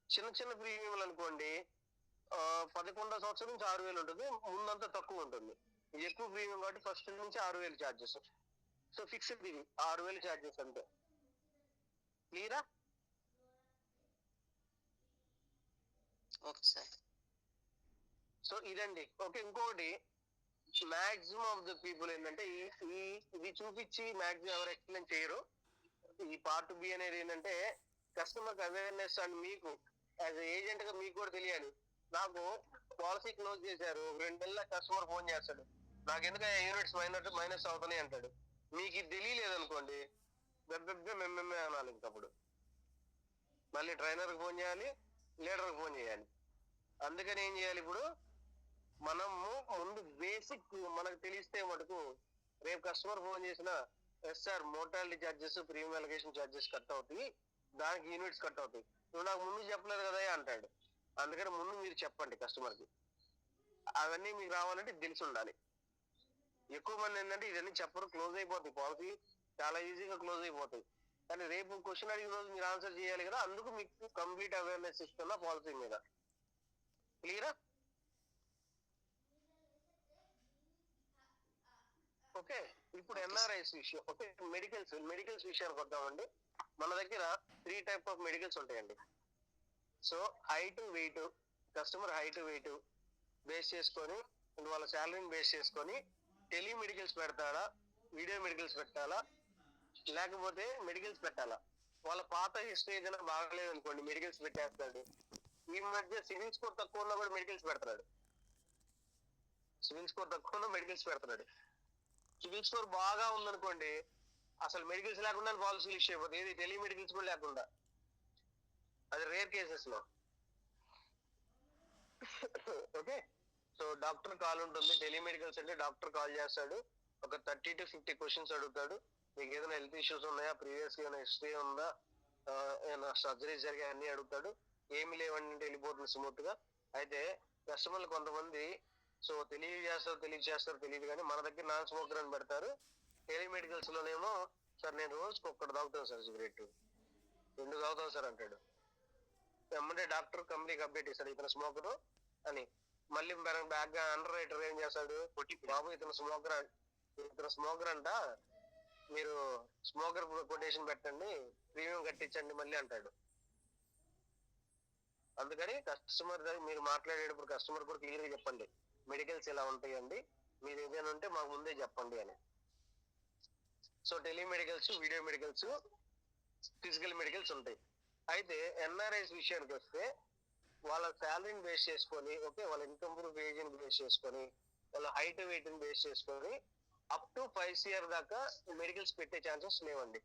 చిన్న ప్రీమియంలు అనుకోండి 11వ సంవత్సరం నుంచి 6,000 ఉంటుంది, ముందంతా తక్కువ ఉంటుంది. ఇది ఎక్కువ ప్రీమియం కాబట్టి ఫస్ట్ నుంచి 6,000 ఛార్జెస్. సో ఫిక్స్డ్ ఇది 6,000 ఛార్జెస్ అంతే. క్లియరా? Okay sir. సో ఇదండి. ఓకే, ఇంకొకటి మాక్సిమం ఆఫ్ ద పీపుల్ ఏంటంటే ఇది చూపించి మాక్సిమం ఎవరు ఎక్స్ప్లెయిన్ చేయరు. ఈ పార్ట్ బి అనేది ఏంటంటే కస్టమర్ అవేర్నెస్ అండ్ మీకు యాజ్ ఏజెంట్ గా మీకు కూడా తెలియాలి. నాకు పాలసీ క్లోజ్ చేశారు, 2 నెలల కస్టమర్ ఫోన్ చేస్తాడు, నాకు ఎందుకు యూనిట్స్ మైనస్ అవుతున్నాయి అంటాడు. మీకు ఇది తెలియలేదు అనుకోండి, మేమే అనాలి. ఇంకప్పుడు మళ్ళీ ట్రైనర్ కి ఫోన్ చేయాలి, లీడర్ కి ఫోన్ చేయాలి. అందుకని ఏం చేయాలి, ఇప్పుడు మనము ముందు బేసిక్ మనకు తెలిస్తే మటుకు రేపు కస్టమర్ ఫోన్ చేసిన, yes sir mortality charges, premium allocation charges cut అవుతాయి, దానికి యూనిట్స్ కట్ అవుతాయి, నువ్వు నాకు ముందు చెప్పలేదు కదా అంటాడు. అందుకని ముందు మీరు చెప్పండి కస్టమర్ కి. అవన్నీ మీకు రావాలంటే తెలిసి ఉండాలి. ఎక్కువ మంది ఏంటంటే ఇవన్నీ చెప్పరు, క్లోజ్ అయిపోతాయి పాలసీ, చాలా ఈజీగా క్లోజ్ అయిపోతాయి. కానీ రేపు క్వశ్చన్ అడిగిన రోజు మీరు ఆన్సర్ చేయాలి కదా, అందుకు మీకు కంప్లీట్ అవేర్నెస్ ఇస్తున్నా పాలసీ మీద. క్లియరా? ఓకే, ఇప్పుడు ఎన్ఆర్ఐస్ విషయం. ఓకే, మెడికల్స్ విషయానికి వద్దామండి. మన దగ్గర 3 టైప్ ఆఫ్ మెడికల్స్ ఉంటాయండి. So height weight, customer height weight base చేసుకొని, వాళ్ళ శాలరీని బేస్ చేసుకొని టెలిమెడికల్స్ పెడతారా, వీడియో మెడికల్స్ పెట్టాలా, లేకపోతే మెడికల్స్ పెట్టాలా. వాళ్ళ పాత హిస్టరీ ఏదైనా బాగలేదు అనుకోండి, మెడికల్స్ పెట్టేస్తాడు. ఈ మధ్య సివిల్ స్కోర్ తక్కువ ఉన్నా కూడా మెడికల్స్ పెడతాడు. సివిల్ స్కోర్ తక్కువ ఉన్నా మెడికల్స్ పెడతాడు. సివిల్ స్కోర్ బాగా ఉందనుకోండి, అసలు మెడికల్స్ లేకుండా పాలసీలు ఇష్యూ అయిపోతుంది, ఏది టెలిమెడికల్స్ కూడా లేకుండా. అది రేర్ కేసెస్ లో. ఓకే, సో డాక్టర్ కాల్ ఉంటుంది. టెలిమెడికల్స్ అంటే డాక్టర్ కాల్ చేస్తాడు, ఒక 30 to 50 క్వశ్చన్స్ అడుగుతాడు. మీకు ఏదైనా హెల్త్ ఇష్యూస్ ఉన్నాయా, ప్రీవియస్ ఏమైనా హిస్టరీ ఉందా, ఏమైనా సర్జరీస్ జరిగాయి అన్ని అడుగుతాడు. ఏమి లేవండి అంటే వెళ్ళిపోతుంది స్మూత్ గా. అయితే కస్టమర్లు కొంతమంది సో తెలియజేస్తారో తెలియదు కానీ మన దగ్గర నాన్ స్మోకర్ అని పెడతారు. టెలిమెడికల్స్ లోనేమో సార్ నేను రోజుకి ఒక్కటి తాగుతాను సార్ సిగరెట్, 2 తాగుతాను సార్ అంటాడు. ఎమ్మంటే డాక్టర్ కంపెనీకి అప్డేట్ ఇస్తాడు ఇతను స్మోకరు అని. మళ్ళీ బ్యాక్ గా అండర్ రైటర్ ఏం చేస్తాడు, బాబు ఇతను స్మోకర్ అంట, మీరు స్మోకర్ కొటేషన్ పెట్టండి, ప్రీమియం కట్టించండి మళ్ళీ అంటాడు. అందుకని కస్టమర్ మీరు మాట్లాడేటప్పుడు కస్టమర్ కూడా క్లియర్ గా చెప్పండి, మెడికల్స్ ఎలా ఉంటాయండి, మీరు ఏదైనా ఉంటే మాకు ముందే చెప్పండి అని. So telemedicals, video medicals, physical medicals ఉంటాయి. అయితే ఎన్ఆర్ఐస్ విషయానికి వస్తే వాళ్ళ శాలరీని బేస్ చేసుకొని, ఓకే, వాళ్ళ ఇన్కమ్ ప్రూఫ్ ఏజెంట్ బేస్ చేసుకొని, వాళ్ళ హైట్ వెయిట్ ని బేస్ చేసుకొని అప్ టు 5 CR దాకా మెడికల్స్ పెట్టే ఛాన్సెస్ లేవండి.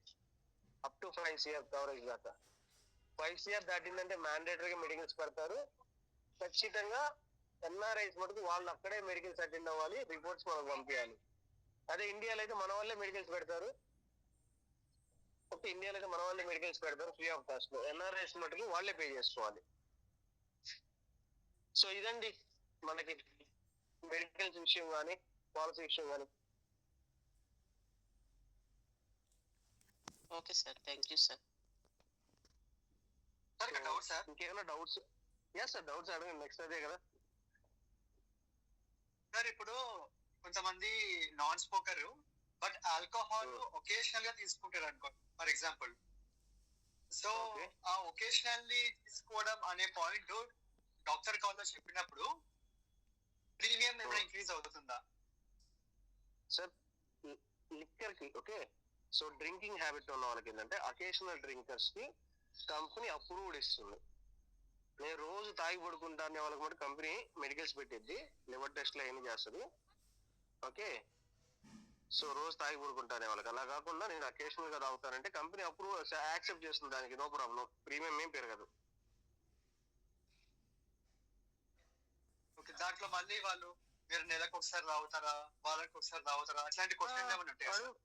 అప్ టు 5 CR కవరేజ్ దాకా. 5 CR దాటిందంటే మ్యాండేటరీగా మెడికల్స్ పెడతారు ఖచ్చితంగా. ఎన్ఆర్ఐస్ మటుకు వాళ్ళు అక్కడే మెడికల్స్ అటెండ్ అవ్వాలి, రిపోర్ట్స్ మనకు పంపించాలి. అదే ఇండియాలో అయితే మన వాళ్ళే మెడికల్స్ పెడతారు. ఓకే, ఇండియాలో అయితే మన వాళ్ళే మెడికల్స్ పెడతారు ఫ్రీ ఆఫ్ కాస్ట్ లో. ఎన్ఆర్ఐస్ మటుకు వాళ్ళే పే చేసుకోవాలి. సో ఇదండి మనకి మెడికల్స్ విషయం కానీ పాలసీ విషయం కానీ. Okay sir, thank you sir. Doubt sir, ఇంకేమైనా డౌట్స్? ఎస్ సార్, డౌట్స్ అడగండి. నెక్స్ట్ అదే కదా సార్. ఇప్పుడు కొంతమంది non smoker but alcohol occasional గా తీసుకుంటారు అనుకో, ఫర్ ఎగ్జాంపుల్. So Okay. ఆ ఒకేషనల్లీ తీసుకోవడం అనే పాయింట్ డాక్టర్ కాల్ లో చెప్పినప్పుడు ప్రీమియం ఏమైనా ఇంక్రీజ్ అవుతుందా? సార్ లిక్కర్ కి, ఓకే, సో డ్రింకింగ్ హ్యాబిట్ ఉన్న వాళ్ళకి ఏంటంటే అకేషనల్ డ్రింకర్స్ కి కంపెనీ అప్రూవ్డ్ ఇస్తుంది. నేను రోజు తాగి పడుకుంటా అనే వాళ్ళకి కూడా కంపెనీ మెడికల్స్ పెట్టిద్ది, లివర్ టెస్ట్ లో ఏమి చేస్తుంది. ఓకే, సో రోజు తాగి పడుకుంటా అనే వాళ్ళకి. అలా కాకుండా నేను అకేషనల్ గా తాగుతానంటే కంపెనీ అప్రూవ్ యాక్సెప్ట్ చేస్తుంది, దానికి నో ప్రాబ్లం, ప్రీమియం ఏం పెరగదు. ఓకే, దాంట్లో మళ్ళీ వాళ్ళు మీరు నెలకు ఒకసారి తాగుతారా, వాళ్ళకి ఒకసారి తాగుతారా, అట్లాంటి క్వశ్చన్ ఏమైనా ఉంటాయా సార్?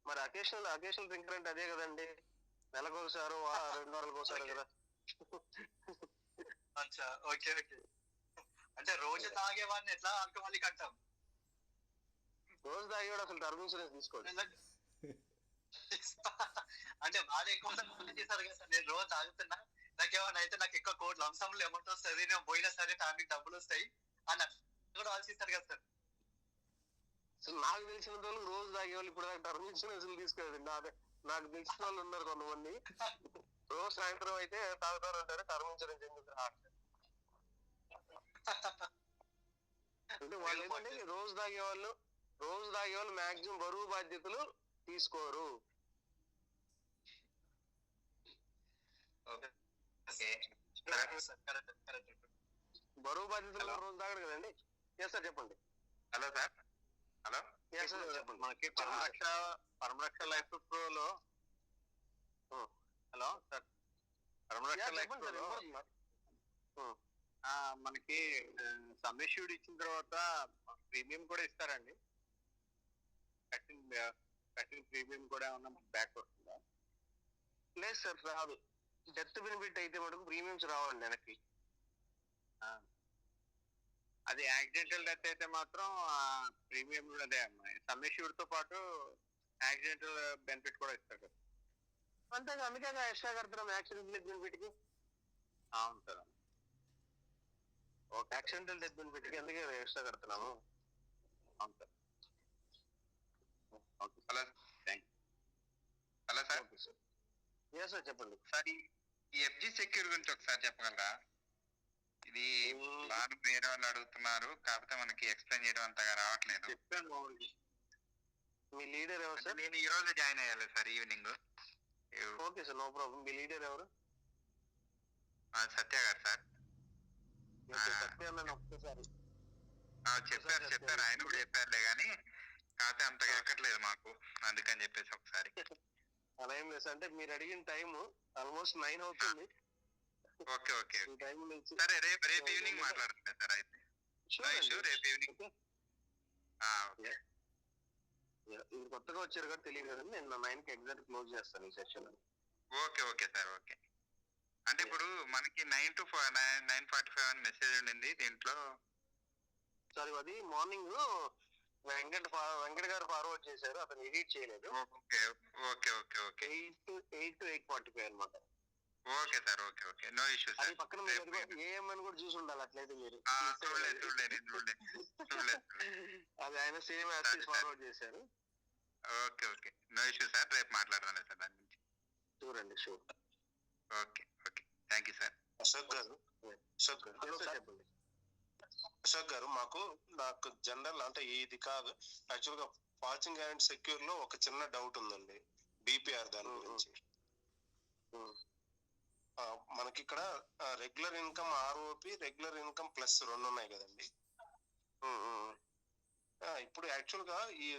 మరి అకేషనల్ డ్రింకర్ అంటే అదే కదండి, నెలకు ఒకసారి 2 వారాలకు ఒకసారి కదా. అచ్చా, ఓకే ఓకే. అంటే రోజు తాగేవాడిని ఎట్లా ఆల్కహాలిక్ అంటాం? రోజు తాగేవాడు అసలు టర్మ్ ఇన్సూరెన్స్ తీసుకోండి. అంటే వాళ్ళు ఎక్కువ చేశారు కదా సార్, నేను రోజు తాగుతున్నా, నాకేమన్నా అయితే నాకు ఎక్కువ కోట్లు అంశంలో అమౌంట్ వస్తుంది, నేను పోయినా సరే ఫ్యామిలీకి డబ్బులు వస్తాయి అన్న కూడా ఆలోచిస్తారు కదా సార్. అసలు నాకు తెలిసిన వాళ్ళు రోజు తాగేవాళ్ళు ఇప్పుడు దాకా టర్మ్ ఇన్సూరెన్స్ తీసుకోలేదు. నాకు తెలిసిన వాళ్ళు ఉన్నారు కొంతమంది, రోజు సాయంత్రం అయితే తాగుతారంటారు, టర్మ్ ఇన్సూరెన్స్ ఎందుకు అంటే వాళ్ళు ఏంటంటే రోజు తాగేవాళ్ళు మాక్సిమం బరువు బాధ్యతలు తీసుకోరు. బరువు బాధ్యతలు రోజు తాగడు కదండి. ఎస్ సార్ చెప్పండి. Hello sir. Hello, yes sir చెప్పండి. మనకి పరమరక్ష లైఫ్ ప్రోలో, హలో సార్, పరమరక్ష లైఫ్ చెప్పండి సార్, ప్రోలో వినపడుతుందా? మనకి సమ్ ఇష్యూడ్ ఇచ్చిన తర్వాత ప్రీమియం కూడా ఇస్తారండి. కట్టిన ప్రీమియం కూడా ఏమన్నా బ్యాక్ వస్తుందా? లేదు సార్, రాదు. డెత్ బెనిఫిట్ అయితే మటుకు ప్రీమియమ్స్ రావండి వెనక్కి. అది యాక్సిడెంటల్ డెత్ అయితే మాత్రం ప్రీమియం అదే సమ్మిష్యూడ్ తో పాటు యాక్సిడెంటల్ బెనిఫిట్ కూడా ఇస్తారు కదా. అంతేగా, అందుకే ఎక్స్ట్రా కడుతున్నాం యాక్సిడెంటల్ డెత్ బెనిఫిట్ కి. అవును సార్. యాక్సిడెంటల్ డెత్ బెనిఫిట్ కి అందుకే ఎక్స్ట్రా కడుతున్నాము. అవును సార్. Hello hello sir. Okay sir. Yes sir, చెప్పండి సార్ ఈ ఎఫ్జి సెక్యూర్ గురించి ఒకసారి చెప్పగలరా? ఇది ప్లాన్ వేరే వాళ్ళు అడుగుతున్నారు, కాకపోతే మనకి ఎక్స్ప్లెయిన్ చేయడం అంతగా రావట్లేదు. చెప్పాను బాగుంది. మీ లీడర్ ఎవరు సార్? నేను ఈ రోజు జాయిన్ అయ్యాలి sir evening. Okay sir, no problem. మీ లీడర్ ఎవరు? సత్య గారు సార్. సత్య అన్న ఒక్కసారి చెప్పారు ఆయన కూడా చెప్పారులే కానీ కాకపోతే అంతగా ఎక్కట్లేదు మాకు, అందుకని చెప్పేసి ఒకసారి. అలా ఏం లేదు, అంటే మీరు అడిగిన టైం ఆల్మోస్ట్ 9 అవుతుంది. ఓకే ఓకే ఈ టైం నుంచి సరే, రేపు ఈవినింగ్ మాట్లాడుతుంది సార్ అయితే. రేపు ఈవినింగ్. ఇది కొత్తగా వచ్చారు కదా, తెలియదు కదండి. నేను 9 కి ఎగ్జాక్ట్ క్లోజ్ చేస్తాను ఈ session. Okay okay sir. Okay అంటే ఇప్పుడు మనకి 9 to 9:45 అని మెసేజ్ ఉండింది దీంట్లో. సారీ, అది మార్నింగ్ వెంకట్ గారు ఫార్వర్డ్ చేశారు, అతను ఎడిట్ చేయలేదు. Okay okay okay okay 8 to 8:45 అనమాట. Okay sir. Okay okay, no issue అది సార్. పక్కన మీరు ఏఎం అని కూడా చూసి ఉండాలి, అట్లయితే మీరు. చూడలేదు. అది ఆయన సేమ్ యాక్సిస్ ఫార్వర్డ్ చేశారు. Okay okay, no issue sir. రేపు మాట్లాడదాం సార్ దాని గురించి. చూడండి, sure. Okay okay, thank you sir. Ashok garu, చెప్పండి. అశోక్ గారు, నాకు జనరల్ అంటే ఇది కాదు, యాక్చువల్ గా వాచింగ్ అండ్ సెక్యూర్ లో ఒక చిన్న డౌట్ ఉందండి, బీపీఆర్ దాని గురించి. మనకి ఇక్కడ regular income ROP, regular income plus 2 ఉన్నాయి కదండి. ఇప్పుడు యాక్చువల్ గా ఈ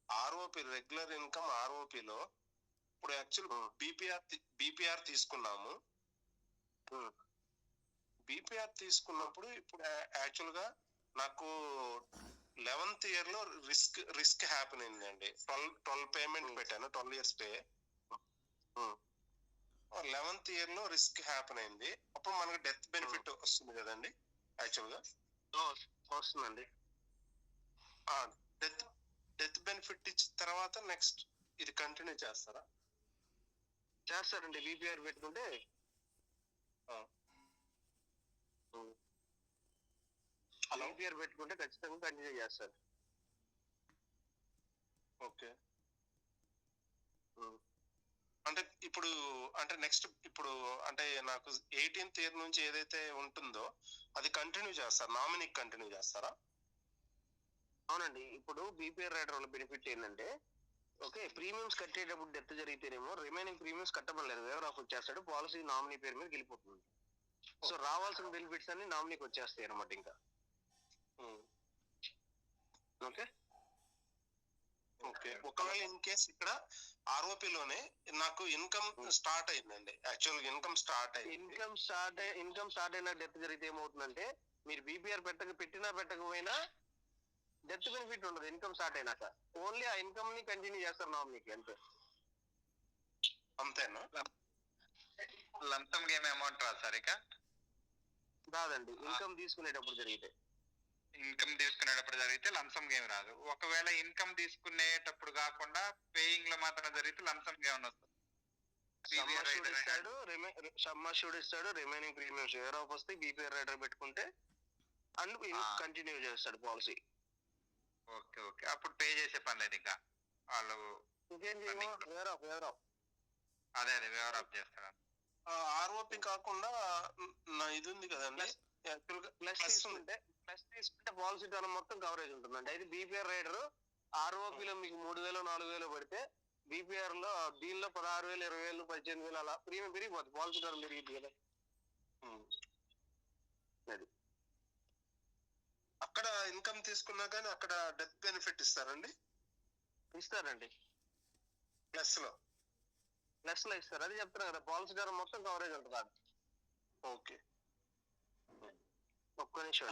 ఆర్ఓపి రెగ్యులర్ ఇన్కమ్ ఆర్ఓపిలో ఇప్పుడు యాక్చువల్ బీపీఆర్ తీసుకున్నాము. బీపీఆర్ తీసుకున్నప్పుడు ఇప్పుడు యాక్చువల్ గా నాకు 11th ఇయర్ లో రిస్క్ హ్యాపెన్ అయిందండి. 12 పేమెంట్ పెట్టాను, 12 years పే. 11th ఇయర్ లో రిస్క్ హ్యాపెన్ అయింది. అప్పుడు మనకు డెత్ బెనిఫిట్ వస్తుంది కదండి యాక్చువల్ గా. వస్తుందండి. డెత్ బెనిఫిట్ ఇచ్చిన తర్వాత నెక్స్ట్ ఇది కంటిన్యూ చేస్తారా? చేస్తారండి, బీపీఆర్ పెట్టుకుంటే. బీపీఆర్ పెట్టుకుంటే ఖచ్చితంగా కంటిన్యూ చేస్తారు. ఓకే. అంటే ఇప్పుడు అంటే నెక్స్ట్ ఇప్పుడు అంటే నాకు 18th ఇయర్ నుంచి ఏదైతే ఉంటుందో అది కంటిన్యూ చేస్తారు, నామినీ కంటిన్యూ చేస్తారా? అవునండి. ఇప్పుడు బీపీఆర్ రైడర్ వల్ల బెనిఫిట్ ఏంటంటే, ఓకే, ప్రీమియమ్స్ కట్టేటప్పుడు డెత్ జరిగితేనేమో రిమైనింగ్ ప్రీమియమ్స్ కట్టమలేదు, వేవర్ ఆఫ్ వచ్చేస్తాడు, పాలసీ నామినీ పేరు మీద వెళ్ళిపోతుంది. సో రావాల్సిన బెనిఫిట్స్ అన్ని నామినీకి వచ్చేస్తాయి అనమాట ఇంకా. Okay okay. ఒకవేళ ఇన్ కేస్ ఇక్కడ ఆర్ఓపిలోనే నాకు ఇన్కమ్ స్టార్ట్ అయిందండి, యాక్చువల్ ఇన్కమ్ స్టార్ట్ అయింది. ఇన్కమ్ స్టార్ట్ అయినా డెత్ జరిగితే ఏమవుతుందంటే, మీరు బీపీఆర్ పెట్టినా పెట్టకపోయినా డెత్ బెనిఫిట్ ఉండదు. ఇన్కమ్ స్టార్ట్ అయినాక ఓన్లీ ఆ ఇన్కమ్ ని కంటిన్యూ చేస్తారు నామినీకి, అంతే. అంతేనా? లంతం గేమ్ అమౌంట్ రాదు సార్ ఇక? రాదండి, ఇన్కమ్ తీసుకునేటప్పుడు జరిగితే. ఇన్కమ్ తీసుకునేటప్పుడు జరిగితే లంసం గేమ్ రాదు. ఒకవేళ ఇన్కమ్ తీసుకునేటప్పుడు కాకుండా పేయింగ్ లో మాత్రం జరిగితే లంసం గేమ్ వస్తుంది. సమ్మర్షూడ్ ఇస్తాడు, రిమైనింగ్ ప్రీమియమ్స్ వేర్ ఆఫ్ వస్తే బీపీఆర్ రైడర్ పెట్టుకుంటే అండ్ కంటిన్యూ చేస్తాడు పాలసీ. ఓకే ఓకే, అప్పుడు పే చేసే పని లేదు ఇంకా వాళ్ళు. ఇంకేం చేయము, వేర్ ఆఫ్. అదే వేర్ ఆఫ్ చేస్తాడు. ఆర్ఓపి కాకుండా ఇది ఉంది కదండి, ప్లస్ తీసుకుంటే పాలసీ టర్మ్ మొత్తం కవరేజ్ ఉంటుందండి. అయితే బీపీఆర్ రైడర్ ఆర్ఓపిలో మీకు 3,000 4,000 పడితే బీపీఆర్ లో దీనిలో 16,000 20,000 18,000 అలా ప్రీమియం పెరిగిపోతుంది, పాలసీ టర్మ్ పెరిగింది కదా. అది అక్కడ ఇన్కమ్ తీసుకున్నా కానీ అక్కడ డెత్ బెనిఫిట్ ఇస్తారండి? ఇస్తారండి, ప్లస్ లో ఇస్తారు. అది చెప్తారు కదా, పాలసీ టర్మ్ మొత్తం కవరేజ్ ఉంటుంది. ఓకే, ఒక్క నిమిషం.